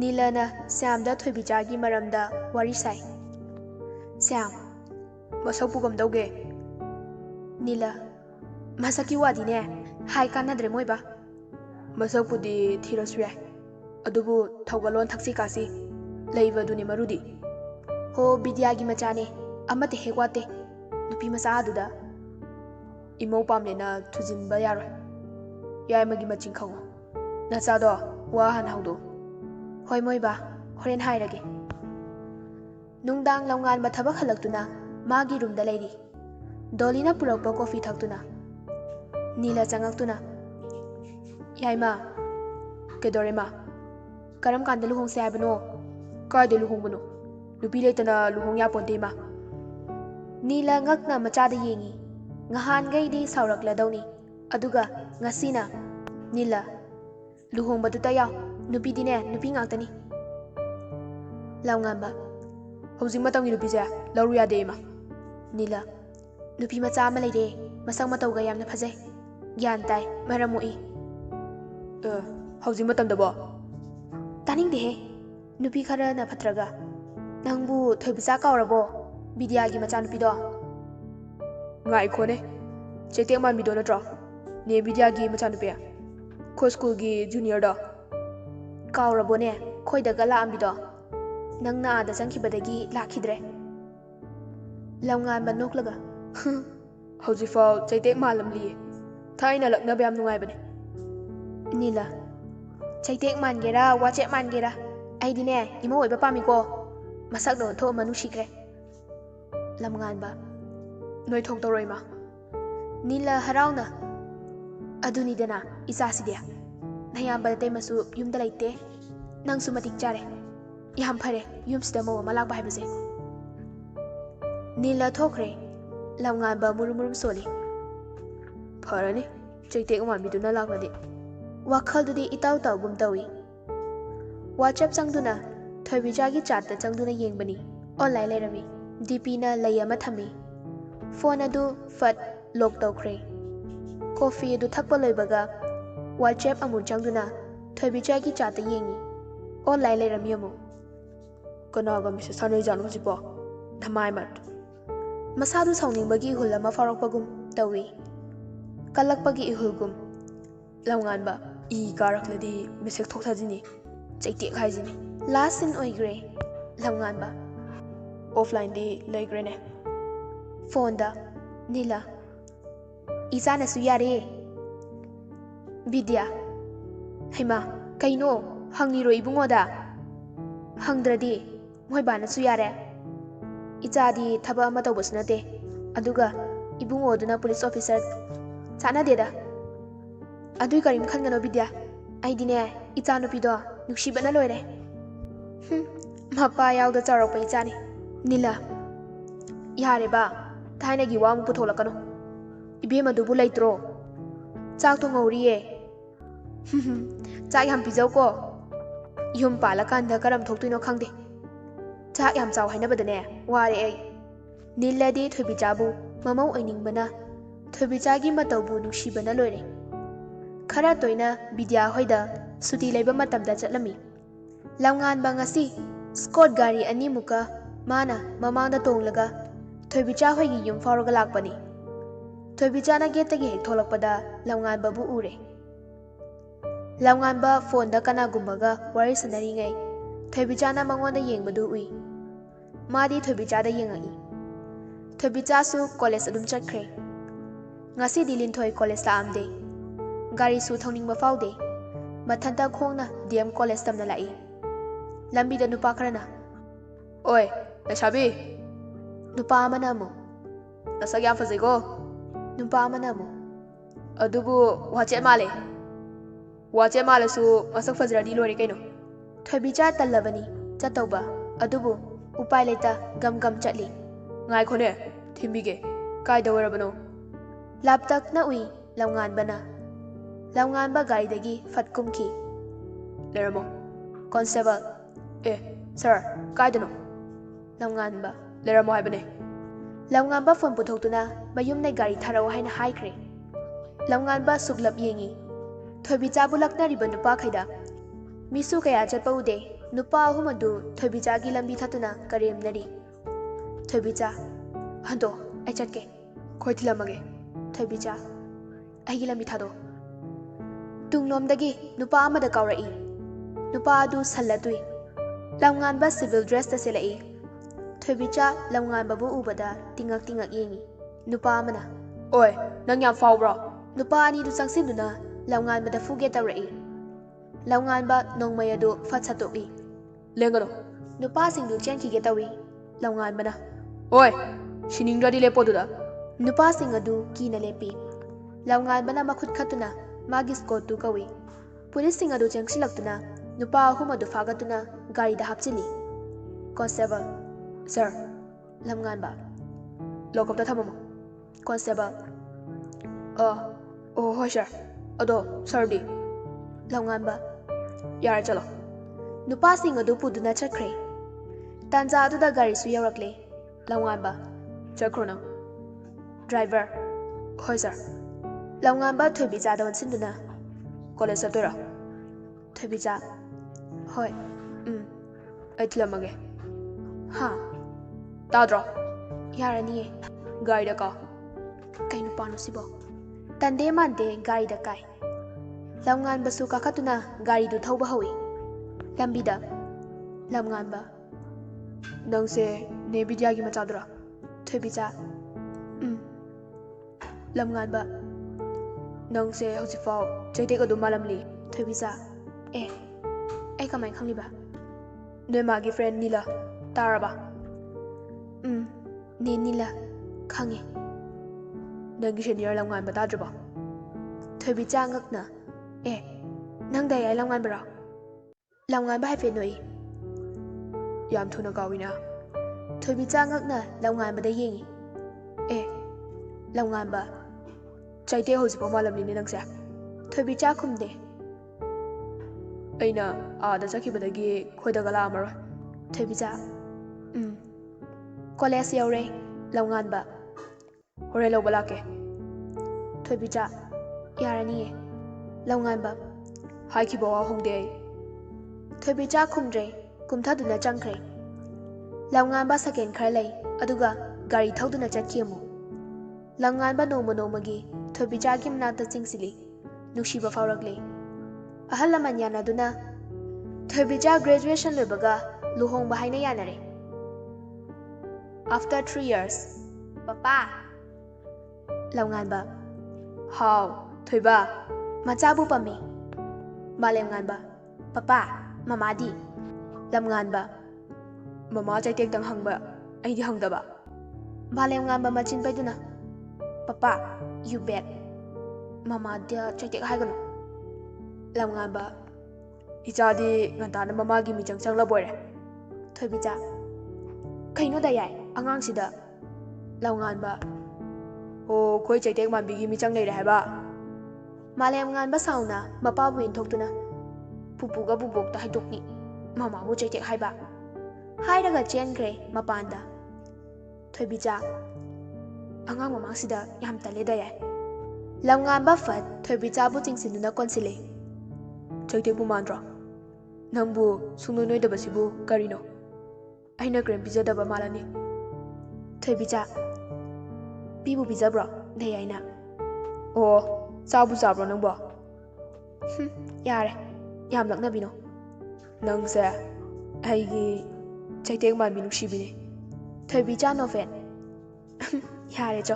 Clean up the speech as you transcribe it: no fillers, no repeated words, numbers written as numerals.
ꯅꯤꯂꯅ ꯁ꯭ꯌꯥꯝꯗ ꯊꯣꯏꯕꯤꯆꯥꯒꯤ ꯃꯔꯝꯗ ꯋꯥꯔꯤ ꯁꯥꯏ꯫ ꯁ꯭ꯌꯥꯝ, ꯃꯁꯛꯄꯨ ꯀꯝꯗꯧꯒꯦ? ꯅꯤꯂ, ꯃꯁꯛꯀꯤ ꯋꯥꯗꯤꯅꯦ ꯍꯥꯏ ꯀꯥꯟꯅꯗ꯭ꯔꯦ ꯃꯣꯏꯕ꯫ ꯃꯁꯛꯄꯨꯗꯤ ꯊꯤꯔꯁꯨ ꯌꯥꯏ, ꯑꯗꯨꯕꯨ ꯊꯧꯒꯜꯂꯣꯟ ꯊꯛꯁꯤ ꯈꯥꯁꯤ ꯂꯩꯕꯗꯨꯅꯤ ꯃꯔꯨꯗꯤ꯫ ꯍꯣ ꯕꯤꯗ꯭ꯌꯥꯒꯤ ꯃꯆꯥꯅꯦ, ꯑꯃꯠꯇ ꯍꯦꯛ ꯋꯥꯠꯇꯦ ꯅꯨꯄꯤ ꯃꯆꯥ ꯑꯗꯨꯗ꯫ ꯏꯃꯧ ꯄꯥꯝꯂꯦꯅ ꯊꯨꯖꯤꯟꯕ ꯌꯥꯔꯣꯏ, ꯌꯥꯏꯃꯒꯤ ꯃꯆꯤꯡ ꯈꯪꯉꯣ, ꯅꯆꯥꯗꯣ ꯋꯥ ꯍꯥꯟꯅ ꯍꯧꯗꯣꯛꯎ꯫ ꯍꯣꯏ ꯃꯣꯏꯕ, ꯍꯣꯔꯦꯟ ꯍꯥꯏꯔꯒꯦ꯫ ꯅꯨꯡꯗꯥꯡ ꯂꯝꯉꯥꯟꯕ ꯊꯕꯛ ꯍꯜꯂꯛꯇꯨꯅ ꯃꯥꯒꯤ ꯔꯨꯝꯗ ꯂꯩꯔꯤ꯫ ꯗꯣꯂꯤꯅ ꯄꯨꯔꯛꯄ ꯀꯣꯐꯤ ꯊꯛꯇꯨꯅ ꯅꯤꯂ ꯆꯪꯉꯛꯇꯨꯅ, ꯌꯥꯏꯃ, ꯀꯩꯗꯧꯔꯦ ꯃꯥ? ꯀꯔꯝ ꯀꯥꯟꯗ ꯂꯨꯍꯣꯡꯁꯦ ꯍꯥꯏꯕꯅꯣ? ꯀꯥꯏꯗ ꯂꯨꯍꯣꯡꯕꯅꯣ? ꯅꯨꯄꯤ ꯂꯩꯇꯅ ꯂꯨꯍꯣꯡ ꯌꯥꯄꯣꯟꯇꯦ ꯃꯥ꯫ ꯅꯤꯂ ꯉꯛꯅ ꯃꯆꯥꯗ ꯌꯦꯡꯉꯤ꯫ ꯉꯍꯥꯟꯈꯩꯗꯤ ꯁꯥꯎꯔꯛꯂꯗꯧꯅꯤ, ꯑꯗꯨꯒ ꯉꯁꯤꯅ, ꯅꯤꯂ, ꯂꯨꯍꯣꯡꯕꯗꯨꯗ ꯌꯥꯎ, ꯅꯨꯄꯤꯗꯤꯅꯦ ꯅꯨꯄꯤ ꯉꯥꯛꯇꯅꯤ꯫ ꯂꯝꯉꯥꯟꯕ, ꯍꯧꯖꯤꯛ ꯃꯇꯝꯒꯤ ꯅꯨꯄꯤꯁꯦ ꯂꯧꯔꯨ ꯌꯥꯗꯦ ꯏꯃꯥ꯫ ꯅꯤꯂ, ꯅꯨꯄꯤ ꯃꯆꯥ ꯑꯃ ꯂꯩꯔꯦ, ꯃꯁꯛ ꯃꯇꯧꯒ ꯌꯥꯝꯅ ꯐꯖꯩ, ꯒ꯭ꯌꯥꯟ ꯇꯥꯏ, ꯃꯔꯝ ꯃꯣꯛꯏ꯫ ꯍꯧꯖꯤꯛ ꯃꯇꯝꯗꯕꯣ? ꯇꯥꯅꯤꯡꯗꯦꯍꯦ, ꯅꯨꯄꯤ ꯈꯔꯅ ꯐꯠꯇ꯭ꯔꯒ꯫ ꯅꯪꯕꯨ ꯊꯣꯏꯕꯤꯆꯥ ꯀꯥꯎꯔꯕꯣ, ꯕꯤꯗ꯭ꯌꯥꯒꯤ ꯃꯆꯥꯅꯨꯄꯤꯗꯣ? ꯉꯥꯏꯈꯣꯅꯦ, ꯆꯩꯇꯦꯛ ꯃꯥꯟꯕꯤꯗꯣ ꯅꯠꯇ꯭ꯔꯣ? ꯅꯦ ꯕꯤꯗ꯭ꯌꯥꯒꯤ ꯃꯆꯥꯅꯨꯄꯤ, ꯑꯩꯈꯣꯏ ꯁ꯭ꯀꯨꯜꯒꯤ ꯖꯨꯅꯤꯌꯔꯗꯣ? ꯀꯥꯎꯔꯕꯣꯅꯦ, ꯈꯣꯏꯗꯒ ꯂꯥꯛꯑꯝꯕꯤꯗꯣ? ꯅꯪꯅ ꯑꯥꯗ ꯆꯪꯈꯤꯕꯗꯒꯤ ꯂꯥꯛꯈꯤꯗ꯭ꯔꯦ꯫ ꯂꯝꯉꯥꯟꯕ ꯅꯣꯛꯂꯒ, ꯍꯧꯖꯤꯛꯐꯥꯎ ꯆꯩꯇꯦꯛ ꯃꯥꯜꯂꯝꯂꯤꯌꯦ, ꯊꯥꯏꯅ ꯂꯛꯅꯕ ꯌꯥꯝ ꯅꯨꯡꯉꯥꯏꯕꯅꯦ꯫ ꯅꯤꯂ, ꯆꯩꯇꯦꯛ ꯃꯥꯟꯒꯦꯔꯥ ꯋꯥꯆꯦꯠ ꯃꯥꯟꯒꯦꯔꯥ, ꯑꯩꯗꯤꯅꯦ ꯏꯃꯧ ꯑꯣꯏꯕ ꯄꯥꯝꯃꯤꯀꯣ, ꯃꯁꯛꯅ ꯑꯣꯟꯊꯣꯛꯑꯃ ꯅꯨꯡꯁꯤꯈ꯭ꯔꯦ꯫ ꯂꯝꯉꯥꯟꯕ, ꯅꯣꯏ ꯊꯣꯛꯇꯧꯔꯣ ꯏꯃꯥ꯫ ꯅꯤꯂ ꯍꯔꯥꯎꯅ, ꯑꯗꯨꯅꯤꯗꯅ ꯏꯆꯥꯁꯤꯗꯤ, ꯅꯌꯥꯝꯕ ꯅꯇꯩꯃꯁꯨ ꯌꯨꯝꯗ ꯂꯩꯇꯦ, ꯅꯪꯁꯨ ꯃꯇꯤꯛ ꯆꯥꯔꯦ, ꯌꯥꯝ ꯐꯔꯦ ꯌꯨꯝꯁꯤꯗ ꯃꯧ ꯑꯃ ꯂꯥꯛꯄ ꯍꯥꯏꯕꯁꯦ꯫ ꯅꯤꯂ ꯊꯣꯛꯈ꯭ꯔꯦ꯫ ꯂꯝꯉꯥꯟꯕ ꯃꯨꯔꯨꯝ ꯃꯨꯔꯨꯝ ꯁꯣꯜꯂꯤ꯫ ꯐꯔꯅꯤ, ꯆꯩꯇꯦꯛ ꯃꯥꯟꯕꯤꯗꯨꯅ ꯂꯥꯛꯂꯗꯤ꯫ ꯋꯥꯈꯜꯗꯨꯗꯤ ꯏꯇꯥꯎ ꯇꯥꯎꯒꯨꯝ ꯇꯧꯏ꯫ ꯋꯥꯆꯦꯞ ꯆꯪꯗꯨꯅ ꯊꯣꯏꯕꯤꯆꯥꯒꯤ ꯆꯥꯠꯇ ꯆꯪꯗꯨꯅ ꯌꯦꯡꯕꯅꯤ, ꯑꯣꯟꯂꯥꯏꯟ ꯂꯩꯔꯝꯃꯤ꯫ ꯗꯤꯄꯤꯅ ꯂꯩ ꯑꯃ ꯊꯝꯃꯤ꯫ ꯐꯣꯟ ꯑꯗꯨ ꯐꯠ ꯂꯣꯛ ꯇꯧꯈ꯭ꯔꯦ꯫ ꯀꯣꯐꯤ ꯑꯗꯨ ꯊꯛꯄ ꯂꯣꯏꯕꯒ ꯋꯥꯆꯦꯞ ꯑꯃꯨꯛ ꯆꯪꯗꯨꯅ ꯊꯣꯏꯕꯤꯆꯥꯒꯤ ꯆꯥꯠꯇ ꯌꯦꯡꯉꯤ, ꯑꯣꯟꯂꯥꯏꯟ ꯂꯩꯔꯝꯃꯤ ꯑꯃꯨꯛ꯫ ꯀꯅꯥꯒ ꯃꯦꯁꯦꯖ ꯊꯥꯅꯔꯤꯖꯥꯠꯅꯣ ꯍꯧꯖꯤꯛꯄꯣ? ꯙꯃꯥꯏꯃꯠ꯫ ꯃꯁꯥꯗꯨ ꯁꯥꯎꯅꯤꯡꯕꯒꯤ ꯏꯍꯨꯜ ꯑꯃ ꯐꯥꯎꯔꯛꯄꯒꯨꯝ ꯇꯧꯏ, ꯀꯜꯂꯛꯄꯒꯤ ꯏꯍꯨꯜꯒꯨꯝ꯫ ꯂꯝꯉꯥꯟꯕ, ꯏ ꯀꯥꯔꯛꯂꯗꯤ ꯃꯦꯁꯦꯖ ꯊꯣꯛꯊꯗꯣꯏꯅꯤ, ꯆꯩꯇꯦꯛ ꯍꯥꯏꯁꯤꯅꯤ꯫ ꯂꯥꯁ ꯁꯤꯟ ꯑꯣꯏꯈ꯭ꯔꯦ꯫ ꯂꯝꯉꯥꯟꯕ, ꯑꯣꯐꯂꯥꯏꯟꯗꯤ ꯂꯩꯈ꯭ꯔꯦꯅꯦ꯫ ꯐꯣꯟꯗ ꯅꯤꯂ, ꯏꯆꯥꯅꯁꯨ ꯌꯥꯔꯦ꯫ ꯕꯤꯗ꯭ꯌꯥ, ꯍꯩꯃꯥ, ꯀꯩꯅꯣ ꯍꯪꯉꯤꯔꯣ ꯏꯕꯨꯡꯉꯣꯗ? ꯍꯪꯗ꯭ꯔꯗꯤ ꯃꯣꯏꯕꯥꯅꯁꯨ ꯌꯥꯔꯦ? ꯏꯆꯥꯗꯤ ꯊꯕꯛ ꯑꯃ ꯇꯧꯕꯁꯨ ꯅꯠꯇꯦ, ꯑꯗꯨꯒ ꯏꯕꯨꯡꯉꯣꯗꯨꯅ ꯄꯨꯂꯤꯁ ꯑꯣꯐꯤꯁꯥꯔ, ꯆꯥꯟꯅꯗꯦꯗ꯫ ꯑꯗꯨꯏ ꯀꯔꯤꯝ ꯈꯟꯒꯅꯣ ꯕꯤꯗ꯭ꯌꯥ, ꯑꯩꯗꯤꯅꯦ ꯏꯆꯥ ꯅꯨꯄꯤꯗꯣ ꯅꯨꯡꯁꯤꯕꯅ ꯂꯣꯏꯔꯦ꯫ ꯃꯄꯥ ꯌꯥꯎꯗ ꯆꯥꯎꯔꯛꯄ ꯏꯆꯥꯅꯤ꯫ ꯅꯤꯂ, ꯌꯥꯔꯦꯕ, ꯊꯥꯏꯅꯒꯤ ꯋꯥ ꯑꯃꯨꯛ ꯄꯨꯊꯣꯛꯂꯛꯀꯅꯨ꯫ ꯏꯕꯦꯝꯃꯗꯨꯕꯨ ꯂꯩꯇ꯭ꯔꯣ? ꯆꯥꯛ ꯊꯣꯡꯍꯧꯔꯤꯌꯦ꯫ ꯆꯥꯛ ꯌꯥꯝ ꯄꯤꯖꯧꯀꯣ, ꯌꯨꯝ ꯄꯥꯜꯂꯀꯥꯟꯗ ꯀꯔꯝ ꯊꯣꯛꯇꯣꯏꯅꯣ ꯈꯪꯗꯦ꯫ ꯆꯥꯛ ꯌꯥꯝ ꯆꯥꯎ ꯍꯥꯏꯅꯕꯗꯅꯦ ꯋꯥꯔꯦ ꯑꯩ꯫ ꯅꯤꯂꯗꯤ ꯊꯣꯏꯕꯤꯆꯥꯕꯨ ꯃꯃꯧ ꯑꯣꯏꯅꯤꯡꯕꯅ, ꯊꯣꯏꯕꯤꯆꯥꯒꯤ ꯃꯇꯧꯕꯨ ꯅꯨꯡꯁꯤꯕꯅ ꯂꯣꯏꯔꯦ꯫ ꯈꯔ ꯇꯣꯏꯅ ꯕꯤꯗ꯭ꯌꯥ ꯍꯣꯏꯗ ꯁꯨꯇꯤ ꯂꯩꯕ ꯃꯇꯝꯗ ꯆꯠꯂꯝꯃꯤ꯫ ꯂꯝꯉꯥꯟꯕ ꯉꯁꯤ ꯁ꯭ꯀꯣꯠ ꯒꯥꯔꯤ ꯑꯅꯤꯃꯨꯛꯀ ꯃꯥꯅ ꯃꯃꯥꯡꯗ ꯇꯣꯡꯂꯒ ꯊꯣꯏꯕꯤꯆꯥ ꯍꯣꯏꯒꯤ ꯌꯨꯝ ꯐꯥꯎꯔꯒ ꯂꯥꯛꯄꯅꯤ꯫ ꯊꯣꯏꯕꯤꯆꯥꯅ ꯒꯦꯠꯇꯒꯤ ꯍꯦꯛ ꯊꯣꯛꯂꯛꯄꯗ ꯂꯝꯉꯥꯟꯕꯕꯨ ꯎꯔꯦ꯫ ꯂꯝꯉꯥꯟꯕ ꯐꯣꯟꯗ ꯀꯅꯥꯒꯨꯝꯕꯒ ꯋꯥꯔꯤ ꯁꯥꯟꯅꯔꯤꯉꯩ ꯊꯣꯏꯕꯤꯆꯥꯅ ꯃꯉꯣꯟꯗ ꯌꯦꯡꯕꯗꯨ ꯎꯏ꯫ ꯃꯥꯗꯤ ꯊꯣꯏꯕꯤꯆꯥꯗ ꯌꯦꯡꯉꯛꯏ꯫ ꯊꯣꯏꯕꯤꯆꯥꯁꯨ ꯀꯣꯂꯦꯖ ꯑꯗꯨꯝ ꯆꯠꯈ꯭ꯔꯦ꯫ ꯉꯁꯤꯗꯤ ꯂꯤꯟꯊꯣꯏ ꯀꯣꯂꯦꯖ ꯂꯥꯛꯑꯝꯗꯦ꯫ ꯒꯥꯔꯤꯁꯨ ꯊꯧꯅꯤꯡꯕ ꯐꯥꯎꯗꯦ, ꯃꯊꯟꯇ ꯈꯣꯡꯅ ꯗꯤ ꯑꯦꯝ ꯀꯣꯂꯦꯖ ꯇꯝꯅ ꯂꯥꯛꯏ꯫ ꯂꯝꯕꯤꯗ ꯅꯨꯄꯥ ꯈꯔꯅ, ꯑꯣꯏ ꯂꯩꯁꯥꯕꯤ꯫ ꯅꯨꯄꯥ ꯑꯃꯅ ꯑꯃꯨꯛ, ꯅꯁꯛ ꯌꯥꯝ ꯐꯖꯩꯀꯣ꯫ ꯅꯨꯄꯥ ꯑꯃꯅ ꯑꯃꯨꯛ, ꯑꯗꯨꯕꯨ ꯋꯥꯆꯦꯠ ꯃꯥꯜꯂꯦ꯫ ꯋꯥꯆꯦꯠ ꯃꯥꯜꯂꯁꯨ ꯃꯁꯛ ꯐꯖꯔꯗꯤ ꯂꯣꯏꯔꯦ ꯀꯩꯅꯣ꯫ ꯊꯣꯏꯕꯤꯆꯥ ꯇꯜꯂꯕꯅꯤ ꯆꯠꯇꯧꯕ, ꯑꯗꯨꯕꯨ ꯎꯄꯥꯏ ꯂꯩꯇ ꯒꯝ ꯒꯝ ꯆꯠꯂꯤ꯫ ꯉꯥꯏꯈꯣꯅꯦ, ꯊꯤꯟꯕꯤꯒꯦ꯫ ꯀꯥꯏꯗ ꯑꯣꯏꯔꯕꯅꯣ? ꯂꯥꯞꯇꯛꯅ ꯎꯏ ꯂꯝꯉꯥꯟꯕꯅ꯫ ꯂꯝꯉꯥꯟꯕ ꯒꯥꯔꯤꯗꯒꯤ ꯐꯠ ꯀꯨꯝꯈꯤ꯫ ꯂꯩꯔꯝꯃꯣ꯫ ꯀꯣꯟꯁꯇꯦꯕꯜ, ꯁꯥꯔ, ꯀꯥꯏꯗꯅꯣ? ꯂꯝꯉꯥꯟꯕ, ꯂꯩꯔꯝꯃꯣ ꯍꯥꯏꯕꯅꯦ꯫ ꯂꯝꯉꯥꯟꯕ ꯐꯣꯟ ꯄꯨꯊꯣꯛꯇꯨꯅ ꯃꯌꯨꯝꯗꯩ ꯒꯥꯔꯤ ꯊꯥꯔꯛꯑꯣ ꯍꯥꯏꯅ ꯍꯥꯏꯈ꯭ꯔꯦ꯫ ꯂꯝꯉꯥꯟꯕ ꯁꯨꯛꯂꯞ ꯌꯦꯡꯉꯤ ꯊꯣꯏꯕꯤꯆꯥꯕꯨ ꯂꯛꯅꯔꯤꯕ ꯅꯨꯄꯥꯈꯩꯗ꯫ Misu kaya chatpa ude nupa ahum adu Thoibijagi lambi thatuna karemnari. Thoibija, hando ai chatke khoi thilamage. Thoibija, aigi lambi thado. Tunglomdagi nupa amada kaurai. Nupa adu sallatui. Lamnganba civil dress ta selai. Thoibija lamnganba bu ubada tingak yengi. Nupa amana, oi, nang yam faubra. Nupa ani du changsinuna lamnganba da fuge taurai. Lamnganba nongmay adu fat satoi. Lengano. Nupa singdu chenkige tawi. Lamnganbana, oi, siningdradi lepoduda. Nupa sing adu kina lepi. Lamnganbana makhut khatuna magi skot tu kawi. Police sing adu chengsilaktuna nupa ahum adu fagatuna gari da hapchili. Constable, sir. Lamnganba, lock up da thamamo. Constable, oh hoi sir. Ado sir di. Lamnganba, yara chalo. Nupa sing adu puduna chakre. Tanja adu da gari su yaurakle. Lamnganba, chakro na. Driver, hoi sir. Lamnganba Thoibija da wansinduna. College satira. Thoibija, hoi. Ai thilamage. Ha. Tadro. Yara ni. Gari da ka. Kai nupa no sibo. Tande mande gari da kai. Lamnganba su kakatuna gari du thauba hawi. Lambida. Lamnganba, nangse nebidyagi machadra. Thoibija, Lamnganba, nangse hosifao cheitek adu malamli. Thoibija, ai kamai khangliba. Noy magi friend Nila taraba. Ne Nila khange. Nangi senior Lamnganba tadraba. Thoibija ngakna, nang dai ai Lamnganba ra. Lamnganba haife noi. Yam thuna kawina. Thoibija ngakna Lamnganba da yengi. Lamnganba, cheitek hosipo malamli ni nangse. Thoibija khumde. Aina da chakibadagi khoidaga la amaro. Thoibija, college yaure. Lamnganba, hore lawba lake. Thoibija, yarani. Lamnganba, haikibo wa hongde. Thoibija khumdre. Kumthaduna changkhre. Lamnganba second khar lay aduga gari thauduna chatkiamu. Lamnganba nomagi Thoibijagi mnata chingsili Nungshiba fauragle. Ahal laman yanaduna Thoibija graduation loibaga luhongba haina yanare. After 3 years, Papa. Lamnganba, how Thoiba machabu pami. Malemnganba, Papa, Mamadi. Lamnganba, mama cheitek dang hangba aidi hangdaba. Lamnganba machin paiduna, Papa, you bet. Mama dia cheitek haigano. Lamnganba, ichadi ngantana mamagi michang changla boire. Thoibija, kaino da yai angang sida. Lamnganba, khoi cheitek manbigi michang leire haiba. Lamnganba sauna mapabu inthokduna pupuga bubokta haidokni. Mama bu cheitek haiba. Hairaga chenkre mapanda. Thoibija, angang mamang sida yam tale da yai. Lamnganba fat Thoibija bu chingsinuna konsile. Cheitek bu mandra. Nangbu sungno noi daba sibu karino. Aina krem pizza daba malani. Thoibija, bibu pizza bro da yaina. Sabu sabro nangbo. Yare. Yam lakna bino. Nangse aigi cheitek manbi Nungshibi ne. Thoibija nofen. Yare cho.